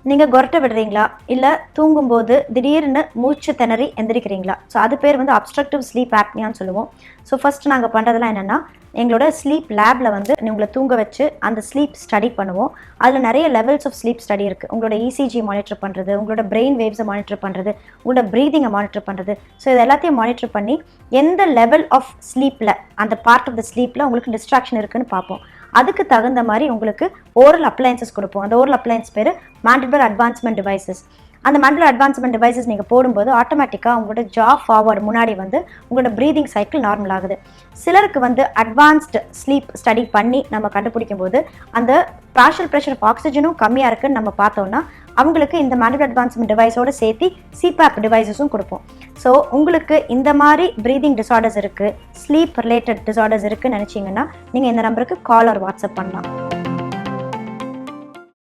நீங்கள் கொரட்டை விடுறீங்களா, இல்லை தூங்கும்போது திடீர்னு மூச்சு திணறி எந்திரிக்கிறீங்களா? ஸோ அது பேர் வந்து அப்ஸ்ட்ரக்டிவ் ஸ்லீப் ஆப்னியான்னு சொல்லுவோம். ஸோ ஃபஸ்ட் நாங்கள் பண்ணுறதுலாம் என்னென்னா, எங்களோட ஸ்லீப் லேபில் வந்து உங்களை தூங்க வச்சு அந்த ஸ்லீப் ஸ்டடி பண்ணுவோம். அதில் நிறைய லெவல்ஸ் ஆஃப் ஸ்லீப் ஸ்டடி இருக்குது. உங்களோட இசிஜி மானிட்டர் பண்ணுறது, உங்களோட பிரெயின் வேவ்ஸை மானிட்டர் பண்ணுறது, உங்களோட ப்ரீதிங்கை மானிட்டர் பண்ணுறது. ஸோ இது எல்லாத்தையும் மானிட்டர் பண்ணி எந்த லெவல் ஆஃப் ஸ்லீப்பில், அந்த பார்ட் ஆஃப் த ஸ்லீப்பில் உங்களுக்கு டிஸ்ட்ராக்ஷன் இருக்குதுன்னு பார்ப்போம். அதுக்கு தகுந்த மாதிரி உங்களுக்கு ஓரல் அப்ளையன்சஸ் கொடுப்போம். அந்த ஓரல் அப்ளையன்ஸ் பேர் Mandibular Advancement Devices. அந்த Mandibular Advancement Devices நீங்கள் போடும்போது ஆட்டோமேட்டிக்காக உங்களோட ஜா ஃபார்வர்டு முன்னாடி வந்து உங்களோட ப்ரீதிங் சைக்கிள் நார்மல் ஆகுது. சிலருக்கு வந்து அட்வான்ஸ்டு ஸ்லீப் ஸ்டடி பண்ணி நம்ம கண்டுபிடிக்கும் போது அந்த பார்ஷியல் ப்ரெஷர் ஆஃப் ஆக்சிஜனும் கம்மியாக இருக்குன்னு நம்ம பார்த்தோம்னா அவங்களுக்கு இந்த Mandibular Advancement Deviceோட சேர்த்து சிபேப் டிவைசஸும் கொடுப்போம். ஸோ உங்களுக்கு இந்த மாதிரி ப்ரீதிங் டிஸார்டர்ஸ் இருக்குது, ஸ்லீப் ரிலேட்டட் டிஸார்டர்ஸ் இருக்குன்னு நினச்சிங்கன்னா நீங்கள் இந்த நம்பருக்கு கால் ஆர் வாட்ஸ்அப் பண்ணலாம்.